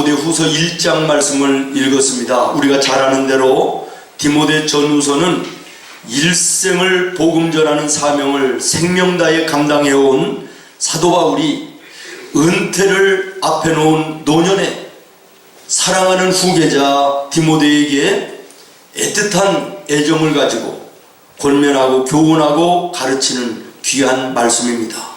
디모데후서 1장 말씀을 읽었습니다. 우리가 잘 아는 대로 디모데 전후서는 일생을 복음 전하는 사명을 생명 다해 감당해온 사도 바울이 은퇴를 앞에 놓은 노년에 사랑하는 후계자 디모데에게 애틋한 애정을 가지고 권면하고 교훈하고 가르치는 귀한 말씀입니다.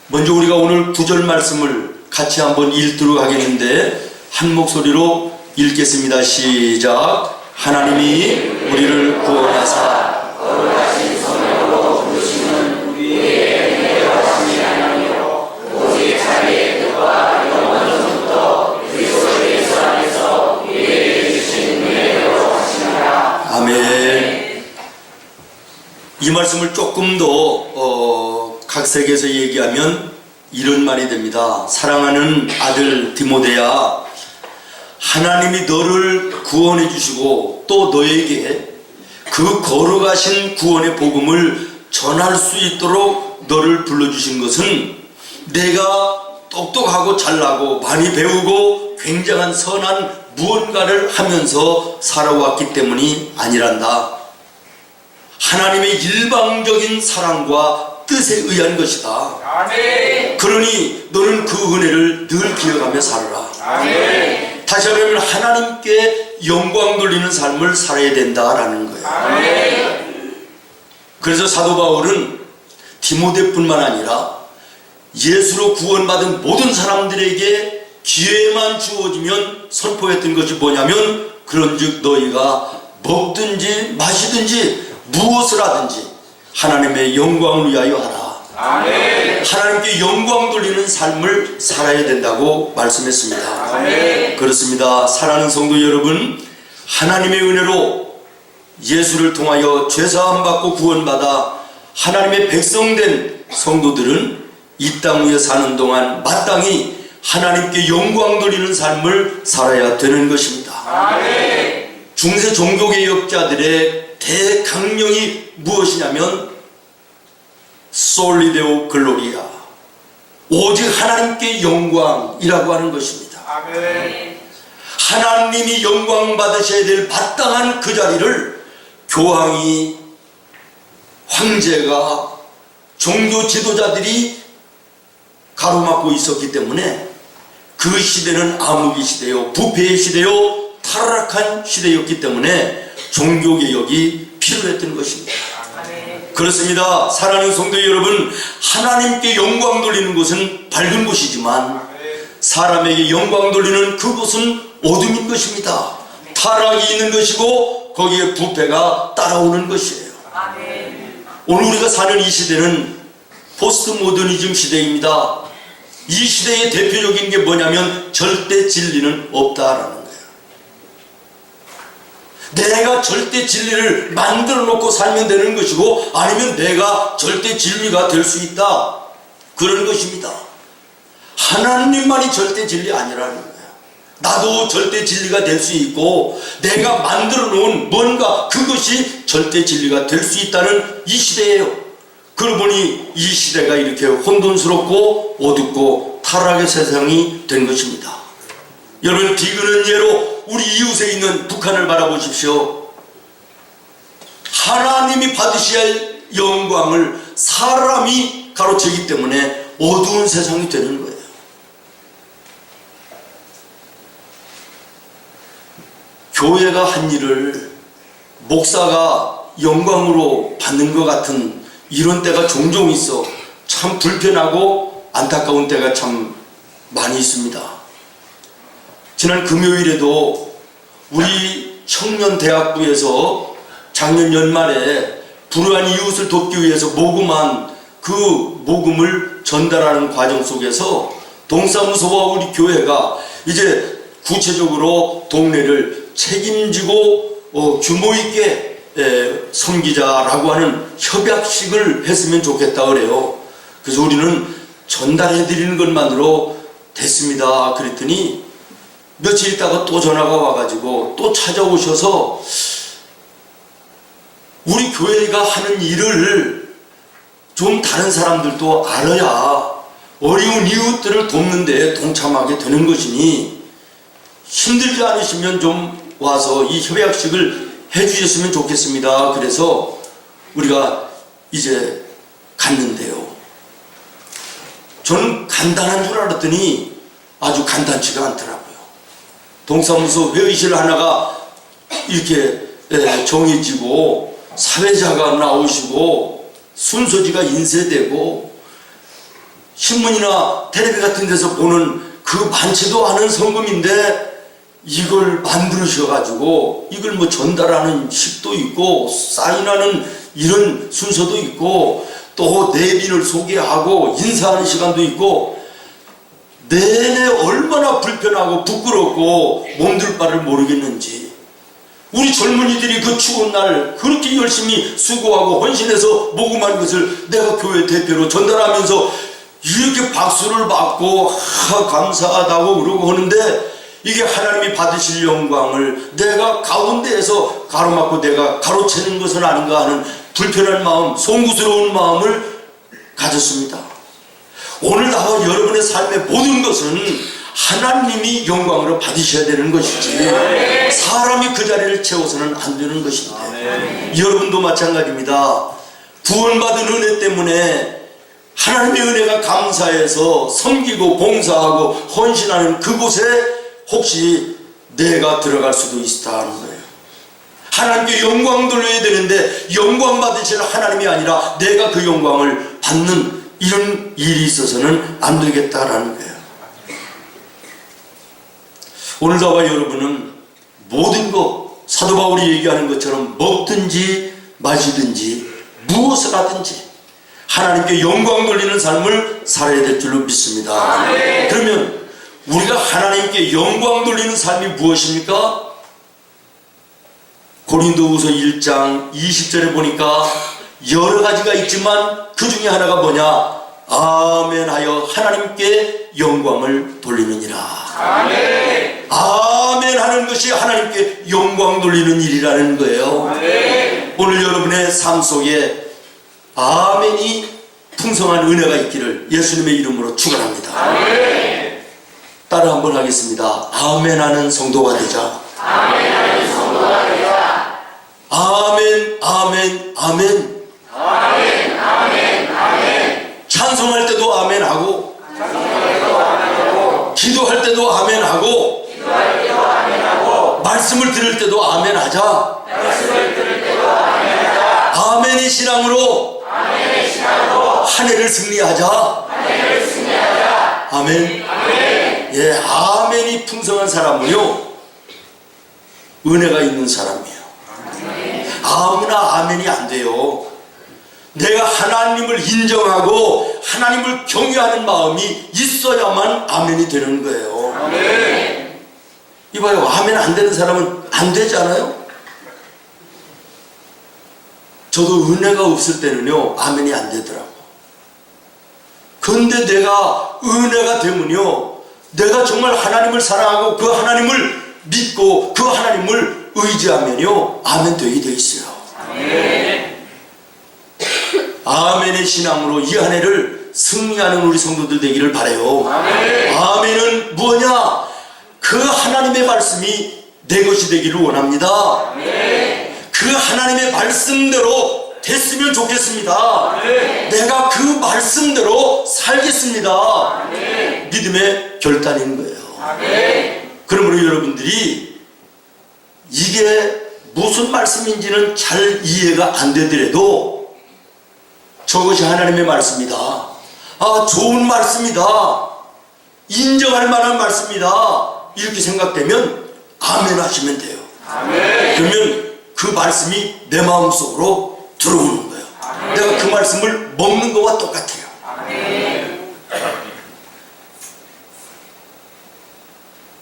먼저 우리가 오늘 9절 말씀을 같이 한번 읽도록 하겠는데 한 목소리로 읽겠습니다. 시작. 하나님이 우리를 구원하사 거룩하신 성령으로 부르시는 우리의 은혜와 하심이 아니요 오직 자기의 뜻과 영원전부터 그리스도 예수 안에서 우리에게 주신 은혜로 하시니라. 아멘. 이 말씀을 조금 더 각색해서 얘기하면 이런 말이 됩니다. 사랑하는 아들 디모데야, 하나님이 너를 구원해 주시고 또 너에게 그 거룩하신 구원의 복음을 전할 수 있도록 너를 불러주신 것은 내가 똑똑하고 잘나고 많이 배우고 굉장한 선한 무언가를 하면서 살아왔기 때문이 아니란다. 하나님의 일방적인 사랑과 뜻에 의한 것이다. 아멘. 그러니 너는 그 은혜를 늘 기억하며 살아라. 아멘. 다시 말하면 하나님께 영광 돌리는 삶을 살아야 된다라는 거예요. 아멘. 그래서 사도 바울은 디모데뿐만 아니라 예수로 구원받은 모든 사람들에게 기회만 주어지면 선포했던 것이 뭐냐면 그런즉 너희가 먹든지 마시든지 무엇을 하든지 하나님의 영광을 위하여 하라. 아멘. 하나님께 영광 돌리는 삶을 살아야 된다고 말씀했습니다. 아멘. 그렇습니다. 사랑하는 성도 여러분, 하나님의 은혜로 예수를 통하여 죄사함 받고 구원받아 하나님의 백성된 성도들은 이 땅 위에 사는 동안 마땅히 하나님께 영광 돌리는 삶을 살아야 되는 것입니다. 아멘. 중세 종교개혁자들의 대강령이 무엇이냐면 솔리데오 글로리아, 오직 하나님께 영광이라고 하는 것입니다. 아멘. 하나님이 영광 받으셔야 될 마땅한 그 자리를 교황이, 황제가, 종교 지도자들이 가로막고 있었기 때문에 그 시대는 암흑의 시대요, 부패의 시대요, 타락한 시대였기 때문에 종교개혁이 필요했던 것입니다. 그렇습니다. 사랑하는 성도 여러분, 하나님께 영광 돌리는 곳은 밝은 곳이지만 사람에게 영광 돌리는 그곳은 어둠인 것입니다. 타락이 있는 것이고 거기에 부패가 따라오는 것이에요. 오늘 우리가 사는 이 시대는 포스트 모더니즘 시대입니다. 이 시대의 대표적인 게 뭐냐면 절대 진리는 없다라는 거예요. 내가 절대 진리를 만들어 놓고 살면 되는 것이고 아니면 내가 절대 진리가 될 수 있다, 그런 것입니다. 하나님만이 절대 진리 아니라는 거예요. 나도 절대 진리가 될 수 있고 내가 만들어 놓은 뭔가 그것이 절대 진리가 될 수 있다는 이 시대예요. 그러고 보니 이 시대가 이렇게 혼돈스럽고 어둡고 타락의 세상이 된 것입니다. 여러분, 비근한 예로 우리 이웃에 있는 북한을 바라보십시오. 하나님이 받으셔야 할 영광을 사람이 가로채기 때문에 어두운 세상이 되는 거예요. 교회가 한 일을 목사가 영광으로 받는 것 같은 이런 때가 종종 있어 참 불편하고 안타까운 때가 참 많이 있습니다. 지난 금요일에도 우리 청년대학부에서 작년 연말에 불우한 이웃을 돕기 위해서 모금한 그 모금을 전달하는 과정 속에서 동사무소와 우리 교회가 이제 구체적으로 동네를 책임지고 규모 있게 섬기자라고 하는 협약식을 했으면 좋겠다 그래요. 그래서 우리는 전달해 드리는 것만으로 됐습니다. 그랬더니 며칠 있다가 또 전화가 와가지고 또 찾아오셔서 우리 교회가 하는 일을 좀 다른 사람들도 알아야 어려운 이웃들을 돕는 데 동참하게 되는 것이니 힘들지 않으시면 좀 와서 이 협약식을 해주셨으면 좋겠습니다. 그래서 우리가 이제 갔는데요. 저는 간단한 줄 알았더니 아주 간단치가 않더라고요. 동사무소 회의실 하나가 이렇게 정해지고 사회자가 나오시고 순서지가 인쇄되고 신문이나 텔레비 같은 데서 보는 그 많지도 않은 성금인데 이걸 만드셔가지고 이걸 뭐 전달하는 식도 있고 사인하는 이런 순서도 있고 또 내빈을 소개하고 인사하는 시간도 있고 내내 얼마나 불편하고 부끄럽고 몸둘 바를 모르겠는지 우리 젊은이들이 그 추운 날 그렇게 열심히 수고하고 헌신해서 모금한 것을 내가 교회 대표로 전달하면서 이렇게 박수를 받고 감사하다고 그러고 하는데 이게 하나님이 받으실 영광을 내가 가운데에서 가로막고 내가 가로채는 것은 아닌가 하는 불편한 마음, 송구스러운 마음을 가졌습니다. 오늘 나와 여러분의 삶의 모든 것은 하나님이 영광으로 받으셔야 되는 것이지 사람이 그 자리를 채워서는 안 되는 것인데 여러분도 마찬가지입니다. 구원받은 은혜 때문에 하나님의 은혜가 감사해서 섬기고 봉사하고 헌신하는 그곳에 혹시 내가 들어갈 수도 있다는 거예요. 하나님께 영광 돌려야 되는데 영광 받으실 하나님이 아니라 내가 그 영광을 받는 이런 일이 있어서는 안 되겠다라는 거예요. 오늘 나와 여러분은 모든 것 사도 바울이 얘기하는 것처럼 먹든지 마시든지 무엇을 하든지 하나님께 영광 돌리는 삶을 살아야 될 줄로 믿습니다. 그러면 우리가 하나님께 영광 돌리는 삶이 무엇입니까? 고린도후서 1장 20절에 보니까 여러 가지가 있지만 그 중에 하나가 뭐냐? 아멘 하여 하나님께 영광을 돌리느니라. 아멘. 아멘 하는 것이 하나님께 영광 돌리는 일이라는 거예요. 아멘. 오늘 여러분의 삶 속에 아멘이 풍성한 은혜가 있기를 예수님의 이름으로 축원합니다. 아멘. 따라 한번 하겠습니다. 아멘 하는 성도가 되자. 아멘 하는 성도가 되자. 아멘, 아멘, 아멘. 아멘, 아멘, 아멘. 찬송할 때도 아멘 하고, 기도할 때도 아멘 하고, 말씀을 들을 때도 아멘 하자. 아멘의 신앙으로 한 해를 승리하자. 아멘. 예, 아멘이 풍성한 사람은요 은혜가 있는 사람이에요. 아무나 아멘이 안 돼요. 내가 하나님을 인정하고 하나님을 경외하는 마음이 있어야만 아멘이 되는 거예요. 아멘. 이봐요, 아멘 안 되는 사람은 안 되잖아요. 저도 은혜가 없을 때는요 아멘이 안 되더라고. 근데 내가 은혜가 되면요 내가 정말 하나님을 사랑하고 그 하나님을 믿고 그 하나님을 의지하면요 아멘 되게 돼 있어요. 아멘. 아멘의 신앙으로 이 한 해를 승리하는 우리 성도들 되기를 바라요. 아멘. 아멘은 뭐냐? 그 하나님의 말씀이 내 것이 되기를 원합니다. 아멘. 그 하나님의 말씀대로 됐으면 좋겠습니다. 아멘. 내가 그 말씀대로 살겠습니다. 아멘. 믿음의 결단인 거예요. 아멘. 그러므로 여러분들이 이게 무슨 말씀인지는 잘 이해가 안 되더라도 저것이 하나님의 말씀이다. 아, 좋은 말씀이다. 인정할 만한 말씀이다. 이렇게 생각되면 아멘 하시면 돼요. 아멘. 그러면 그 말씀이 내 마음속으로 들어오는 거예요. 아멘. 내가 그 말씀을 먹는 것과 똑같아요. 아멘.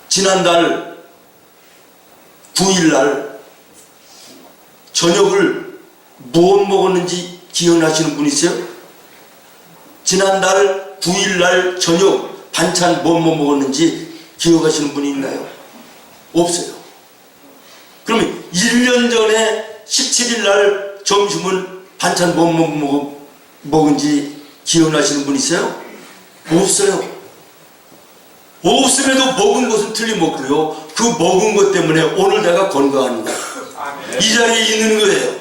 지난달 9일날 저녁을 무엇 먹었는지 기억나시는 분 있어요? 지난달 9일날 저녁 반찬 뭐 먹었는지 기억하시는 분이 있나요? 없어요. 그러면 1년 전에 17일날 점심은 반찬 뭐 먹은지 기억나시는 분 있어요? 없어요. 없음에도 먹은 것은 틀림없고요. 그 먹은 것 때문에 오늘 내가 건강한 거예요. 이 자리에 있는 거예요.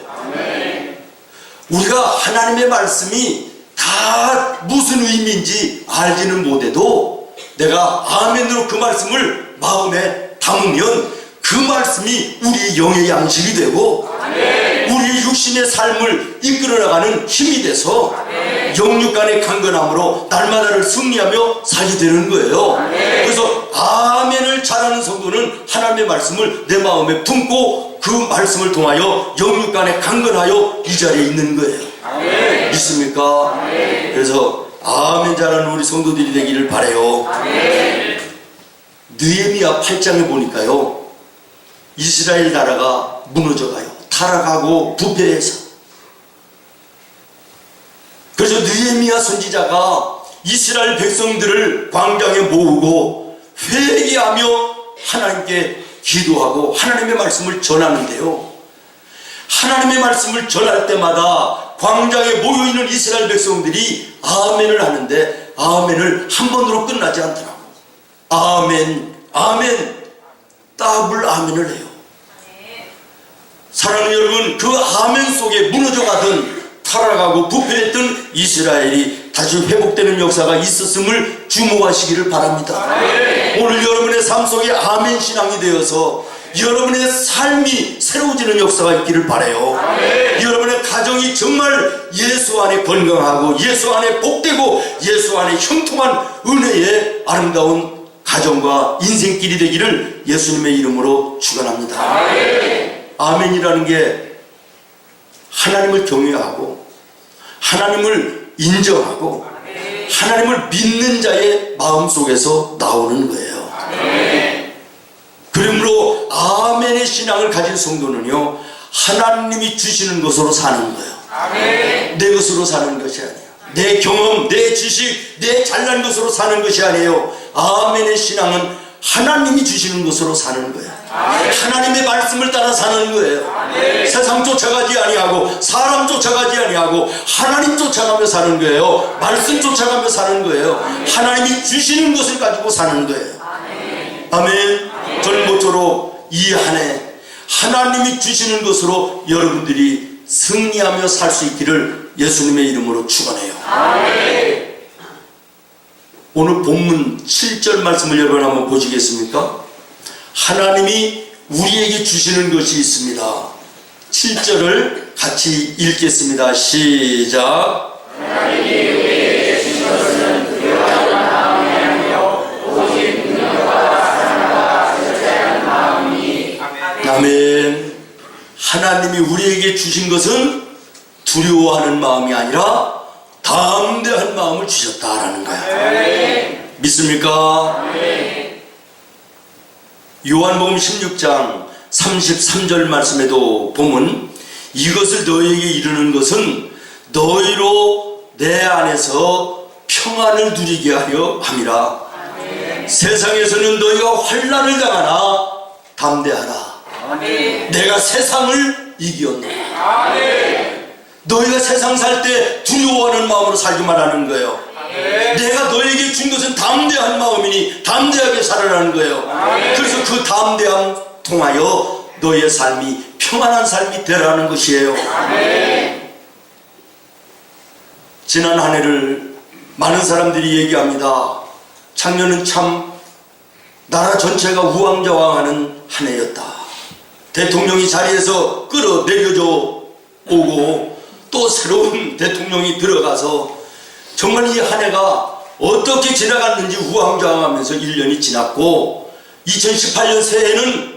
우리가 하나님의 말씀이 다 무슨 의미인지 알지는 못해도 내가 아멘으로 그 말씀을 마음에 담으면 그 말씀이 우리 영의 양식이 되고 우리 육신의 삶을 이끌어나가는 힘이 돼서 영육간의 강건함으로 날마다를 승리하며 살게 되는 거예요. 그래서 아멘을 잘하는 성도는 하나님의 말씀을 내 마음에 품고 그 말씀을 통하여 영육간에 강건하여 이 자리에 있는 거예요. 믿습니까? 그래서 아멘 잘하는 우리 성도들이 되기를 바라요. 느헤미야 8장에 보니까요, 이스라엘 나라가 무너져가요. 타락하고 부패해서. 그래서 느헤미야 선지자가 이스라엘 백성들을 광장에 모으고 회개하며 하나님께 기도하고 하나님의 말씀을 전하는데요, 하나님의 말씀을 전할 때마다 광장에 모여있는 이스라엘 백성들이 아멘을 하는데 아멘을 한 번으로 끝나지 않더라고. 아멘, 아멘, 더블 아멘을 해요. 사랑하는 여러분, 그 아멘 속에 무너져가던 타락하고 부패했던 이스라엘이 다시 회복되는 역사가 있었음을 주목하시기를 바랍니다. 오늘 여러분의 삶 속에 아멘 신앙이 되어서 여러분의 삶이 새로워지는 역사가 있기를 바라요. 여러분의 가정이 정말 예수 안에 건강하고 예수 안에 복되고 예수 안에 형통한 은혜의 아름다운 가정과 인생길이 되기를 예수님의 이름으로 축원합니다. 아멘이라는 게 하나님을 경외하고 하나님을 인정하고 하나님을 믿는 자의 마음속에서 나오는 거예요. 그러므로 아멘의 신앙을 가진 성도는요, 하나님이 주시는 것으로 사는 거예요. 내 것으로 사는 것이 아니에요. 내 경험, 내 지식, 내 잘난 것으로 사는 것이 아니에요. 아멘의 신앙은 하나님이 주시는 것으로 사는 거예요. 하나님의 말씀을 따라 사는 거예요. 세상 쫓아가지 아니하고 사람 쫓아가지 아니하고 하나님 쫓아가며 사는 거예요. 말씀 쫓아가며 사는 거예요. 하나님이 주시는 것을 가지고 사는 거예요. 아멘. 저는 모쪼록 이 한 해 하나님이 주시는 것으로 여러분들이 승리하며 살 수 있기를 예수님의 이름으로 축원해요. 오늘 본문 7절 말씀을 여러분 한번 보시겠습니까? 하나님이 우리에게 주시는 것이 있습니다. 7절을 같이 읽겠습니다. 시작. 하나님이 우리에게 주신 것은 두려워하는 마음이 아니요 오직 능력과 사랑과 절제하는 마음이니. 아멘. 하나님이 우리에게 주신 것은 두려워하는 마음이 아니라 담대한 마음을 주셨다라는 거야. 믿습니까? 요한복음 16장 33절 말씀에도 보면 이것을 너희에게 이르는 것은 너희로 내 안에서 평안을 누리게 하려 함이라. 세상에서는 너희가 환난을 당하나 담대하라. 내가 세상을 이겼노라. 너희가 세상 살 때 두려워하는 마음으로 살지 말라는 거예요. 내가 너에게 준 것은 담대한 마음이니 담대하게 살아라는 거예요. 그래서 그 담대함 통하여 너의 삶이 평안한 삶이 되라는 것이에요. 지난 한 해를 많은 사람들이 얘기합니다. 작년은 참 나라 전체가 우왕좌왕하는 한 해였다. 대통령이 자리에서 끌어내려져 오고 또 새로운 대통령이 들어가서 정말 이 한 해가 어떻게 지나갔는지 우왕좌왕하면서 1년이 지났고 2018년 새해는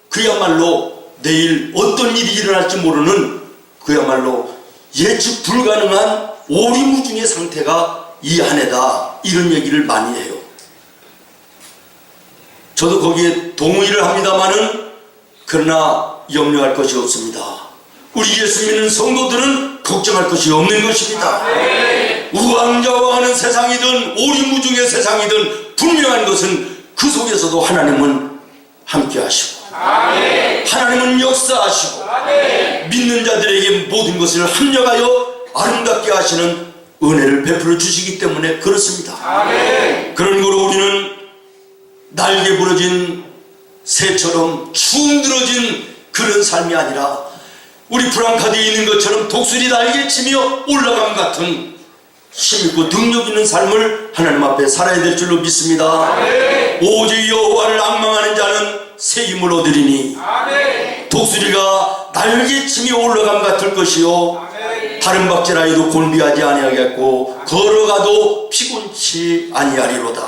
그야말로 내일 어떤 일이 일어날지 모르는 그야말로 예측 불가능한 오리무중의 상태가 이 한 해다, 이런 얘기를 많이 해요. 저도 거기에 동의를 합니다마는 그러나 염려할 것이 없습니다. 우리 예수 믿는 성도들은 걱정할 것이 없는 것입니다. 우왕좌왕하는 세상이든 오리무중의 세상이든 분명한 것은 그 속에서도 하나님은 함께 하시고 하나님은 역사하시고 믿는 자들에게 모든 것을 합력하여 아름답게 하시는 은혜를 베풀어 주시기 때문에 그렇습니다. 그런 거로 우리는 날개 부러진 새처럼 축 늘어진 그런 삶이 아니라 우리 프랑카드에 있는 것처럼 독수리 날개치며 올라감 같은 힘있고 능력 있는 삶을 하나님 앞에 살아야 될 줄로 믿습니다. 오직 여호와를 앙망하는 자는 새 힘을 얻으리니 독수리가 날개치며 올라감 같을 것이요 다른 박질하여도 곤비하지 아니하겠고 걸어가도 피곤치 아니하리로다.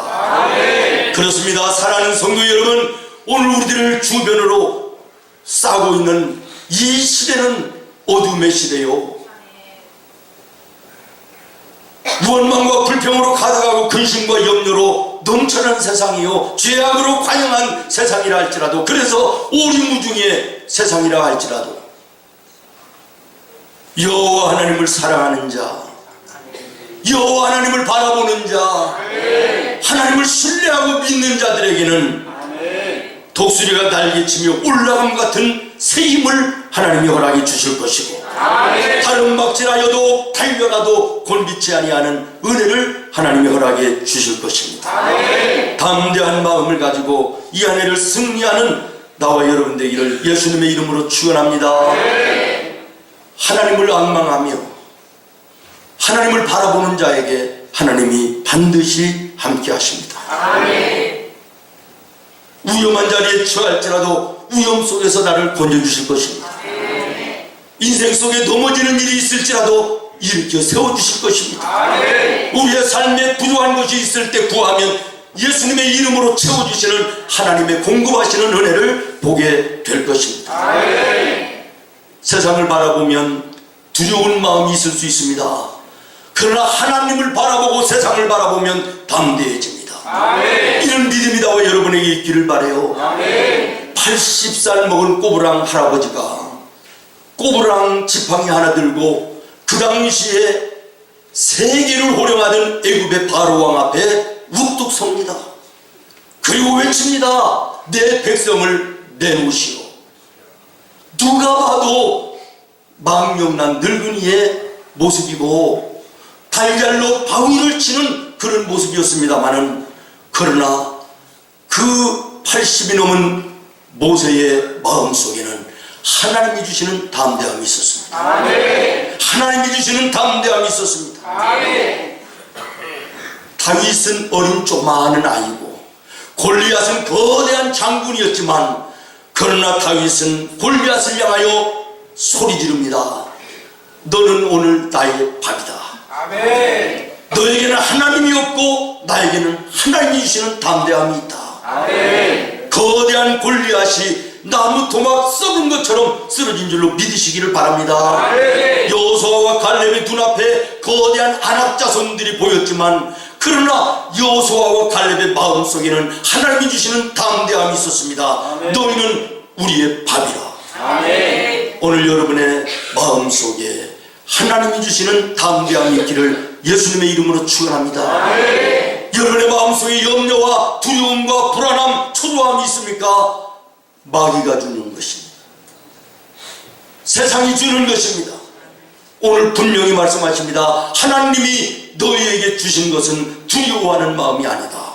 그렇습니다. 사랑하는 성도 여러분, 오늘 우리들을 주변으로 싸고 있는 이 시대는 어둠의 시대요, 원망과 불평으로 가득하고 근심과 염려로 넘쳐난 세상이요, 죄악으로 관영한 세상이라 할지라도, 그래서 오리무중의 세상이라 할지라도 여호와 하나님을 사랑하는 자, 여호와 하나님을 바라보는 자, 하나님을 신뢰하고 믿는 자들에게는 독수리가 날개치며 올라감 같은 새 힘을 하나님이 허락해 주실 것이고, 다른 박질하여도 달려가도 곤비치 아니하는 은혜를 하나님이 허락해 주실 것입니다. 담대한 마음을 가지고 이 한 해를 승리하는 나와 여러분 되기를 예수님의 이름으로 축원합니다. 하나님을 앙망하며 하나님을 바라보는 자에게 하나님이 반드시 함께 하십니다. 위험한 자리에 처할지라도 위험 속에서 나를 건져주실 것입니다. 인생 속에 넘어지는 일이 있을지라도 일으켜 세워주실 것입니다. 우리의 삶에 부족한 것이 있을 때 구하면 예수님의 이름으로 채워주시는 하나님의 공급하시는 은혜를 보게 될 것입니다. 세상을 바라보면 두려운 마음이 있을 수 있습니다. 그러나 하나님을 바라보고 세상을 바라보면 담대해집니다. 이런 믿음이 나와 여러분에게 있기를 바라요. 80살 먹은 꼬부랑 할아버지가 꼬부랑 지팡이 하나 들고 그 당시에 세계를 호령하던 애굽의 바로왕 앞에 우뚝 섭니다. 그리고 외칩니다. 내 백성을 내놓으시오. 누가 봐도 망령난 늙은이의 모습이고 달걀로 바위를 치는 그런 모습이었습니다마는, 그러나 그 80이 넘은 모세의 마음속에는 하나님이 주시는 담대함이 있었습니다. 하나님이 주시는 담대함이 있었습니다. 다윗은 어린 조그마한 아이고 골리앗은 거대한 장군이었지만, 그러나 다윗은 골리앗을 향하여 소리 지릅니다. 너는 오늘 나의 밥이다. 너에게는 하나님이 없고 나에게는 하나님이 주시는 담대함이 있다. 거대한 골리앗이 나무 토막 썩은 것처럼 쓰러진 줄로 믿으시기를 바랍니다. 여호수아와 갈렙의 눈앞에 거대한 아낙 자손들이 보였지만, 그러나 여호수아와 갈렙의 마음속에는 하나님이 주시는 담대함이 있었습니다. 너희는 우리의 밥이라. 오늘 여러분의 마음속에 하나님이 주시는 담대함이 있기를 예수님의 이름으로 축원합니다. 여러분의 마음속에 염려와 두려움과 불안함, 초조함이 있습니까? 마귀가 주는 것입니다. 세상이 주는 것입니다. 오늘 분명히 말씀하십니다. 하나님이 너희에게 주신 것은 두려워하는 마음이 아니다.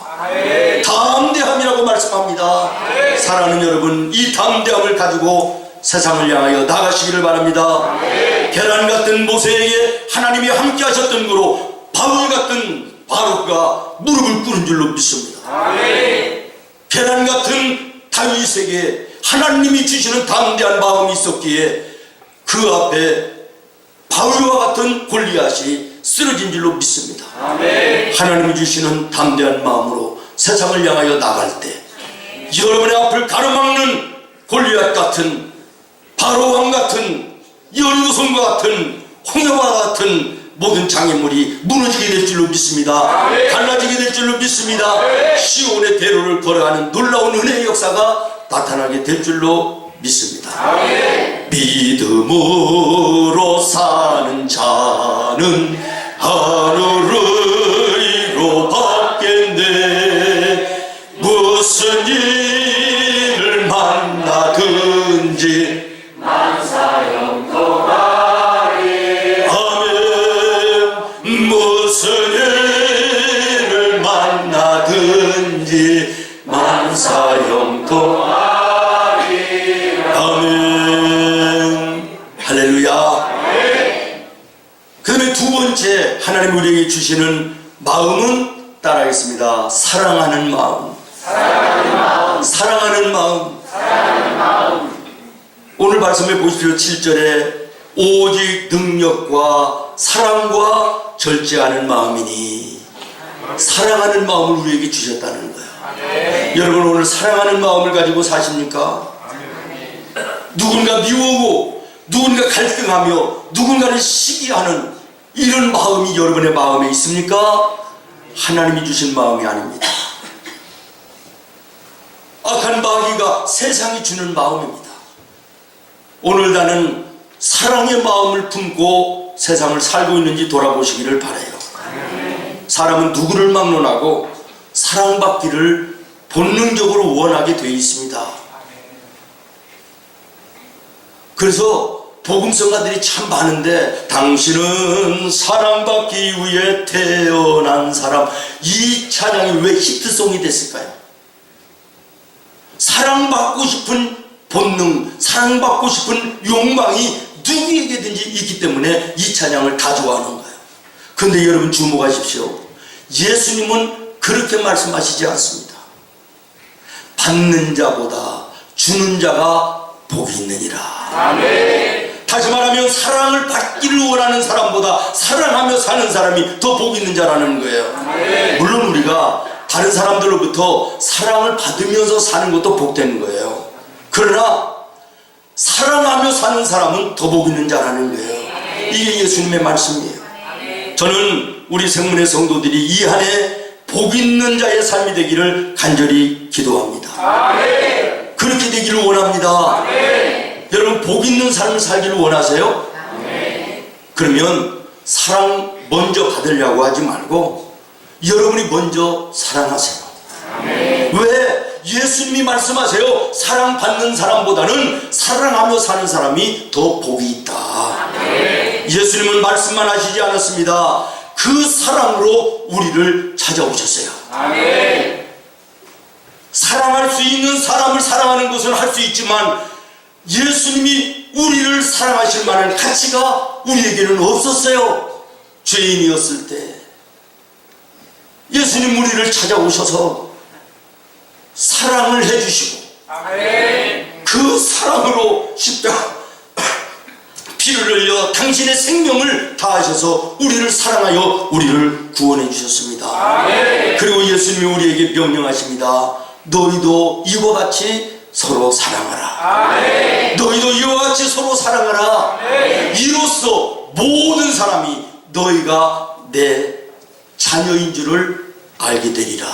담대함이라고 말씀합니다. 사랑하는 여러분, 이 담대함을 가지고 세상을 향하여 나가시기를 바랍니다. 계란 같은 모세에게 하나님이 함께 하셨던 거로 바울 같은 바로가 무릎을 꿇은 줄로 믿습니다. 계란 같은 다윗에게 하나님이 주시는 담대한 마음이 있었기에 그 앞에 바울과 같은 골리앗이 쓰러진 줄로 믿습니다. 하나님이 주시는 담대한 마음으로 세상을 향하여 나갈 때 여러분의 앞을 가로막는 골리앗 같은, 바로왕 같은, 여리고성과 같은, 홍해와 같은 모든 장애물이 무너지게 될 줄로 믿습니다. 갈라지게 될 줄로 믿습니다. 시온의 대로를 걸어가는 놀라운 은혜의 역사가 나타나게 될 줄로 믿습니다. 믿음으로 사는 자는 하늘을 이로 받겠네. 무슨 일을 만나든지 만사형통하리. 아멘. 무슨 일을 만나든지 하나님 우리에게 주시는 마음은 따라하겠습니다. 사랑하는 마음. 사랑하는 마음. 오늘 말씀해 보십시오. 7절에 오직 능력과 사랑과 절제하는 마음이니, 사랑하는 마음을 우리에게 주셨다는 거예요. 여러분, 오늘 사랑하는 마음을 가지고 사십니까? 누군가 미워하고 누군가 갈등하며 누군가를 시기하는 이런 마음이 여러분의 마음에 있습니까? 하나님이 주신 마음이 아닙니다. 악한 마귀가 세상이 주는 마음입니다. 오늘 나는 사랑의 마음을 품고 세상을 살고 있는지 돌아보시기를 바라요. 사람은 누구를 막론하고 사랑받기를 본능적으로 원하게 되어 있습니다. 그래서 복음성가들이 참 많은데, 당신은 사랑받기 위해 태어난 사람, 이 찬양이 왜 히트송이 됐을까요? 사랑받고 싶은 본능, 사랑받고 싶은 욕망이 누구에게든지 있기 때문에 이 찬양을 다 좋아하는 거예요. 그런데 여러분 주목하십시오. 예수님은 그렇게 말씀하시지 않습니다. 받는 자보다 주는 자가 복이 있느니라. 아멘. 다시 말하면 사랑을 받기를 원하는 사람보다 사랑하며 사는 사람이 더 복이 있는 자라는 거예요. 아멘. 물론 우리가 다른 사람들로부터 사랑을 받으면서 사는 것도 복되는 거예요. 그러나 사랑하며 사는 사람은 더 복 있는 자라는 거예요. 이게 예수님의 말씀이에요. 저는 우리 생문의 성도들이 이 한 해 복 있는 자의 삶이 되기를 간절히 기도합니다. 그렇게 되기를 원합니다. 여러분, 복 있는 삶을 살기를 원하세요? 그러면 사랑 먼저 받으려고 하지 말고 여러분이 먼저 사랑하세요. 왜? 예수님이 말씀하세요. 사랑받는 사람보다는 사랑하며 사는 사람이 더 복이 있다. 예수님은 말씀만 하시지 않았습니다. 그 사랑으로 우리를 찾아오셨어요. 사랑할 수 있는 사람을 사랑하는 것은 할 수 있지만 예수님이 우리를 사랑하실 만한 가치가 우리에게는 없었어요. 죄인이었을 때 예수님 우리를 찾아오셔서 사랑을 해주시고 그 사랑으로 십자가 피를 흘려 당신의 생명을 다하셔서 우리를 사랑하여 우리를 구원해 주셨습니다. 그리고 예수님이 우리에게 명령하십니다. 너희도 이와 같이 서로 사랑하라. 너희도 이와 같이 서로 사랑하라. 이로써 모든 사람이 너희가 내 자녀인 줄을 알게 되리라.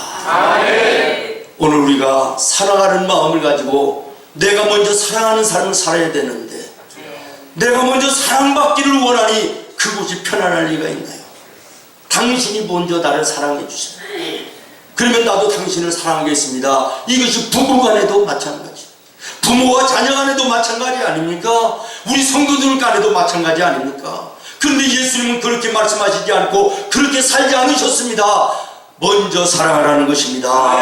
오늘 우리가 사랑하는 마음을 가지고 내가 먼저 사랑하는 삶을 살아야 되는데, 내가 먼저 사랑받기를 원하니 그곳이 편안할 리가 있나요? 당신이 먼저 나를 사랑해 주세요. 그러면 나도 당신을 사랑하겠습니다. 이것이 부부 간에도 마찬가지, 부모와 자녀 간에도 마찬가지 아닙니까? 우리 성도들 간에도 마찬가지 아닙니까? 그런데 예수님은 그렇게 말씀하시지 않고 그렇게 살지 않으셨습니다. 먼저 사랑하라는 것입니다.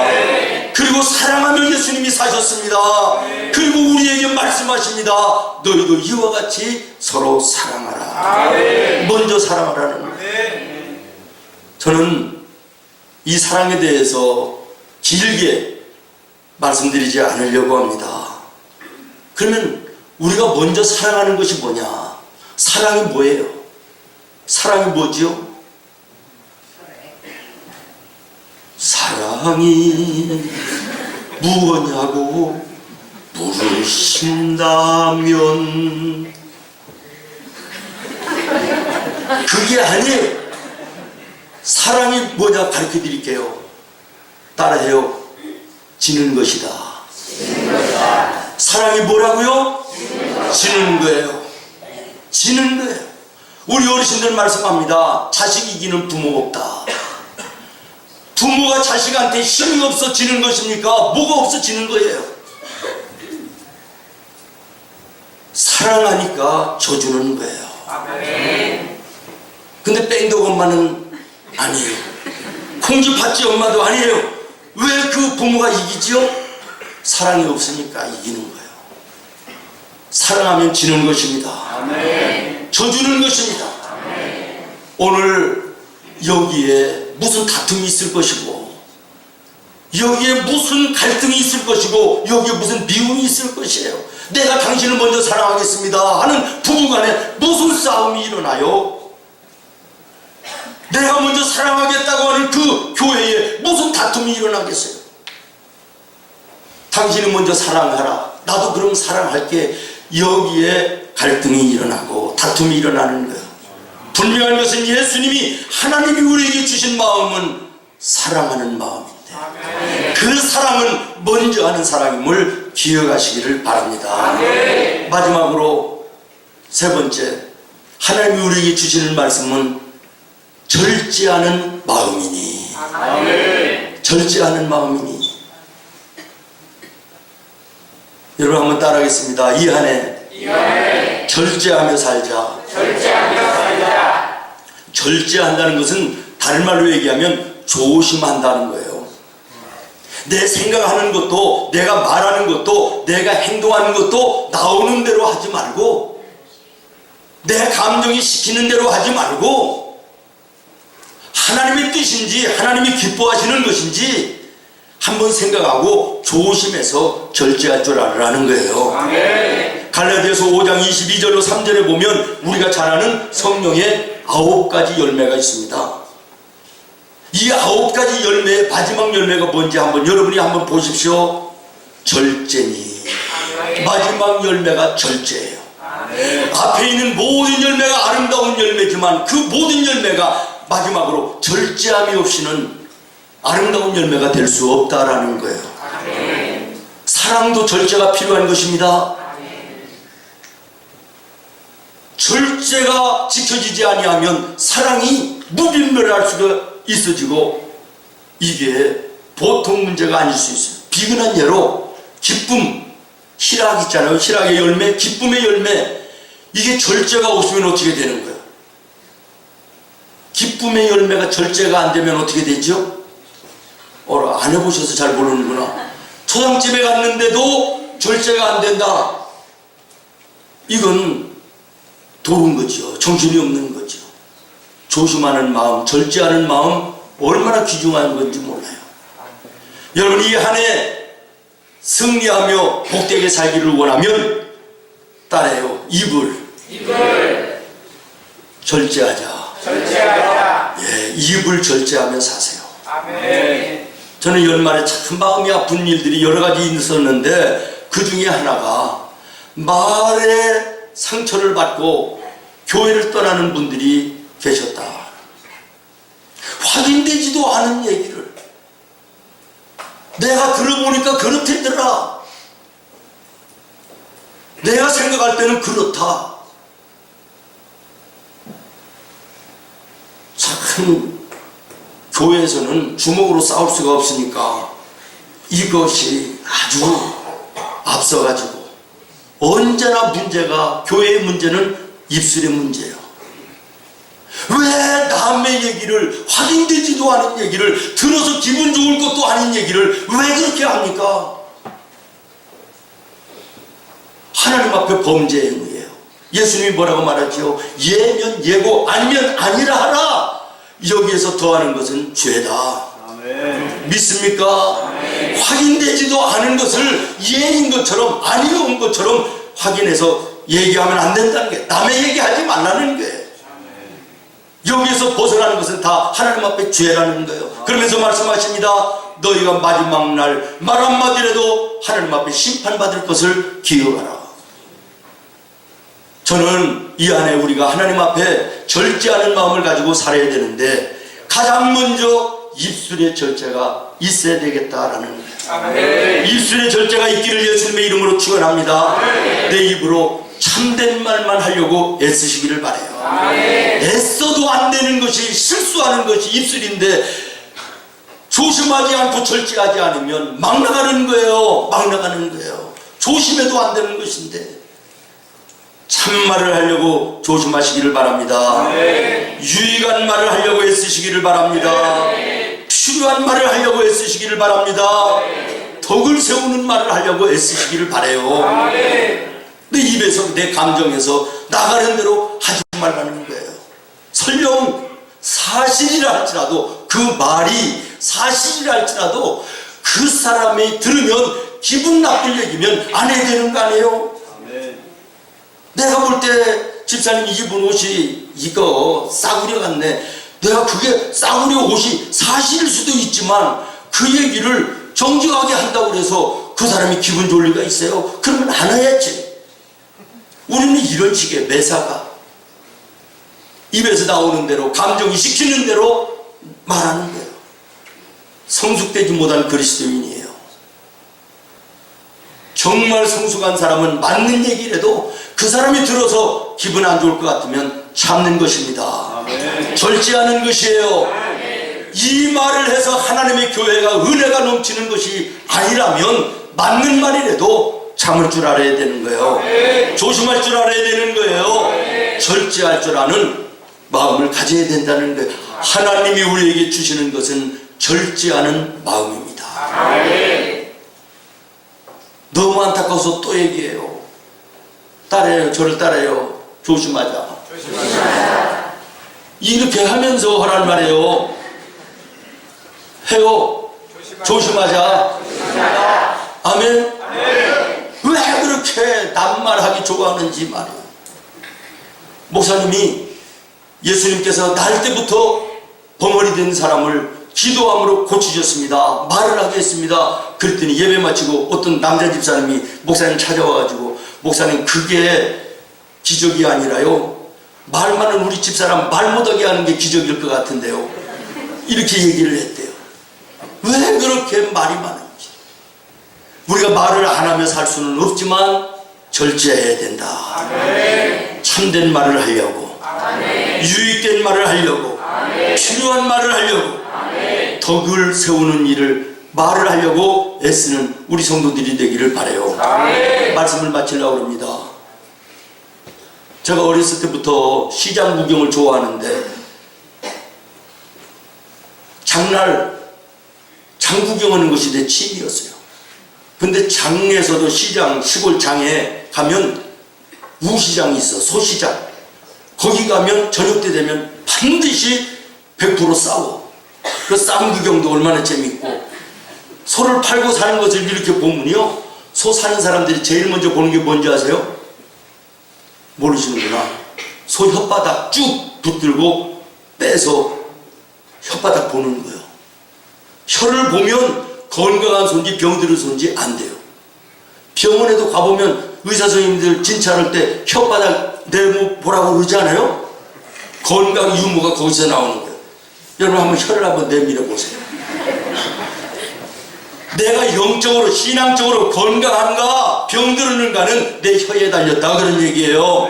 그리고 사랑하며 예수님이 사셨습니다. 그리고 우리에게 말씀하십니다. 너희도 이와 같이 서로 사랑하라. 먼저 사랑하라는 거예요. 저는 이 사랑에 대해서 길게 말씀드리지 않으려고 합니다. 그러면 우리가 먼저 사랑하는 것이 뭐냐? 사랑이 뭐예요? 사랑이 뭐지요? 사랑이 무엇냐고 물으신다면 그게 아니에요. 사랑이 뭐냐 가르쳐 드릴게요. 따라해요. 지는 것이다. 사랑이 뭐라고요? 지는 거예요. 지는 거예요. 우리 어르신들 말씀합니다. 자식 이기는 부모 없다. 부모가 자식한테 힘이 없어 지는 것입니까? 뭐가 없어 지는 거예요? 사랑하니까 져주는 거예요. 근데 뺑덕 엄마는 아니에요. 공주팥쥐 엄마도 아니에요. 왜 그 부모가 이기지요? 사랑이 없으니까 이기는 거예요. 사랑하면 지는 것입니다. 져주는 것입니다. 오늘 여기에 무슨 다툼이 있을 것이고, 여기에 무슨 갈등이 있을 것이고, 여기에 무슨 미움이 있을 것이에요. 내가 당신을 먼저 사랑하겠습니다 하는 부부간에 무슨 싸움이 일어나요? 내가 먼저 사랑하겠다고 하는 그 교회에 무슨 다툼이 일어나겠어요? 당신은 먼저 사랑하라, 나도 그럼 사랑할게. 여기에 갈등이 일어나고 다툼이 일어나는 거예요. 분명한 것은 예수님이, 하나님이 우리에게 주신 마음은 사랑하는 마음인데, 그 사랑은 먼저 하는 사랑임을 기억하시기를 바랍니다. 마지막으로 세 번째, 하나님이 우리에게 주시는 말씀은 절제하는 마음이니. 절제하는 마음이니. 여러분 한번 따라하겠습니다. 이 한 해 절제하며 살자. 절제한다는 것은 다른 말로 얘기하면 조심한다는 거예요. 내 생각하는 것도, 내가 말하는 것도, 내가 행동하는 것도 나오는 대로 하지 말고, 내 감정이 시키는 대로 하지 말고, 하나님의 뜻인지 하나님이 기뻐하시는 것인지 한번 생각하고 조심해서 절제할 줄 알라는 거예요. 갈라디아서 5장 22절로 3절에 보면 우리가 잘 아는 성령의 9가지 열매가 있습니다. 이 9가지 열매의 마지막 열매가 뭔지 여러분이 한번 보십시오. 절제니. 마지막 열매가 절제예요. 앞에 있는 모든 열매가 아름다운 열매지만 그 모든 열매가 마지막으로 절제함이 없이는 아름다운 열매가 될 수 없다라는 거예요. 사랑도 절제가 필요한 것입니다. 절제가 지켜지지 아니하면 사랑이 무분별할 수가 있어지고, 이게 보통 문제가 아닐 수 있어요. 비근한 예로 기쁨, 희락 있잖아요. 희락의 열매, 기쁨의 열매, 이게 절제가 없으면 어떻게 되는 거예요? 기쁨의 열매가 절제가 안 되면 어떻게 되죠? 안 해보셔서 잘 모르는구나. 초상집에 갔는데도 절제가 안 된다. 이건 도른 거죠. 정신이 없는 거죠. 조심하는 마음, 절제하는 마음 얼마나 귀중한 건지 몰라요. 여러분, 이 한 해 승리하며 복되게 살기를 원하면 따라요. 입을 절제하자. 예, 입을 절제하며 사세요. 아멘. 저는 연말에 참 마음이 아픈 일들이 여러 가지 있었는데, 그 중에 하나가 말에 상처를 받고 교회를 떠나는 분들이 계셨다. 확인되지도 않은 얘기를 내가 들어보니까 그렇대더라. 내가 생각할 때는 그렇다. 참 교회에서는 주먹으로 싸울 수가 없으니까 이것이 아주 앞서가지고, 언제나 문제가, 교회의 문제는 입술의 문제예요. 왜 남의 얘기를, 확인되지도 않은 얘기를, 들어서 기분 좋을 것도 아닌 얘기를 왜 그렇게 합니까? 하나님 앞에 범죄 행위예요. 예수님이 뭐라고 말하지요? 예면 예고, 아니면 아니라 하라. 여기에서 더하는 것은 죄다. 아멘. 믿습니까? 아멘. 확인되지도 않은 것을 예인 것처럼, 아니온 것처럼 확인해서 얘기하면 안 된다는 게, 남의 얘기하지 말라는 거예요. 여기에서 벗어나는 것은 다 하나님 앞에 죄라는 거예요. 그러면서 말씀하십니다. 너희가 마지막 날 말 한마디라도 하나님 앞에 심판받을 것을 기억하라. 저는 이 안에 우리가 하나님 앞에 절제하는 마음을 가지고 살아야 되는데, 가장 먼저 입술의 절제가 있어야 되겠다라는 거예요. 아멘. 입술의 절제가 있기를 예수님의 이름으로 축원합니다. 내 입으로 참된 말만 하려고 애쓰시기를 바라요. 아멘. 애써도 안 되는 것이, 실수하는 것이 입술인데 조심하지 않고 절제하지 않으면 막 나가는 거예요. 막 나가는 거예요. 조심해도 안 되는 것인데 참말을 하려고 조심하시기를 바랍니다. 네. 유익한 말을 하려고 애쓰시기를 바랍니다. 네. 필요한 말을 하려고 애쓰시기를 바랍니다. 네. 덕을 세우는 말을 하려고 애쓰시기를 바라요. 네. 내 입에서, 내 감정에서 나가는 대로 하지 말라는 거예요. 설령 사실이라 할지라도, 그 말이 사실이라 할지라도 그 사람이 들으면 기분 나쁠 얘기면 안 해야 되는 거 아니에요? 아멘. 내가 볼 때 집사님이 입은 옷이 이거 싸구려 같네. 내가 그게 싸구려 옷이 사실일 수도 있지만 그 얘기를 정직하게 한다고 해서 그 사람이 기분 좋을 리가 있어요? 그러면 안 해야지. 우리는 이런 식의 매사가 입에서 나오는 대로, 감정이 시키는 대로 말하는 거예요. 성숙되지 못한 그리스도인이에요. 정말 성숙한 사람은 맞는 얘기를 해도 그 사람이 들어서 기분 안 좋을 것 같으면 참는 것입니다. 아멘. 절제하는 것이에요. 이 말을 해서 하나님의 교회가 은혜가 넘치는 것이 아니라면 맞는 말이라도 참을 줄 알아야 되는 거예요. 조심할 줄 알아야 되는 거예요. 절제할 줄 아는 마음을 가져야 된다는 거예요. 하나님이 우리에게 주시는 것은 절제하는 마음입니다. 너무 안타까워서 또 얘기해요. 따라해요. 저를 따라해요. 조심하자. 이렇게 하면서 하란 말이에요. 해요. 조심하자. 아멘. 왜 그렇게 남말하기 좋아하는지 말이에요. 목사님이 예수님께서 날 때부터 벙어리 된 사람을 기도함으로 고치셨습니다. 말을 하게 했습니다. 그랬더니 예배 마치고 어떤 남자 집사님이 목사님 찾아와가지고, 목사님 그게 기적이 아니라요, 말 많은 우리 집사람 말 못하게 하는 게 기적일 것 같은데요, 이렇게 얘기를 했대요. 왜 그렇게 말이 많은지. 우리가 말을 안 하며 살 수는 없지만 절제해야 된다. 참된 말을 하려고, 유익된 말을 하려고, 필요한 말을 하려고, 덕을 세우는 일을, 말을 하려고 애쓰는 우리 성도들이 되기를 바라요. 말씀을 마치려고 합니다. 제가 어렸을 때부터 시장 구경을 좋아하는데, 장날 장 구경하는 것이 내 취미였어요. 근데 장에서도 시장, 시골 장에 가면 우시장이 있어. 소시장. 거기 가면 저녁 때 되면 반드시 100% 싸워. 그 싸움 구경도 얼마나 재밌고, 소를 팔고 사는 것을 이렇게 보면요, 소 사는 사람들이 제일 먼저 보는 게 뭔지 아세요? 모르시는구나. 소 혓바닥 쭉 붙들고 빼서 혓바닥 보는 거예요. 혀를 보면 건강한 소인지 병들은 소인지 안 돼요. 병원에도 가보면 의사 선생님들 진찰할 때 혓바닥 내보라고 그러지 않아요? 건강 유무가 거기서 나오는 거예요. 여러분 한번 혀를 한번 내밀어 보세요. 내가 영적으로, 신앙적으로 건강한가 병들었는가는 내 혀에 달렸다, 그런 얘기예요.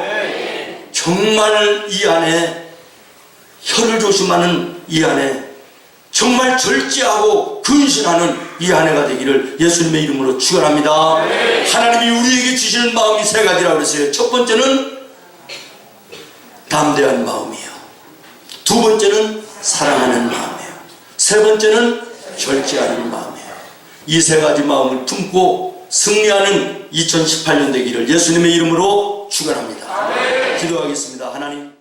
정말 이 안에 혀를 조심하는, 이 안에 정말 절제하고 근신하는 이 아내가 되기를 예수님의 이름으로 축원합니다. 하나님이 우리에게 주시는 마음이 세 가지라고 그랬어요. 첫 번째는 담대한 마음이에요. 두 번째는 사랑하는 마음이에요. 세 번째는 절제하는 마음이에요. 이 세 가지 마음을 품고 승리하는 2018년 되기를 예수님의 이름으로 축원합니다. 기도하겠습니다. 하나님,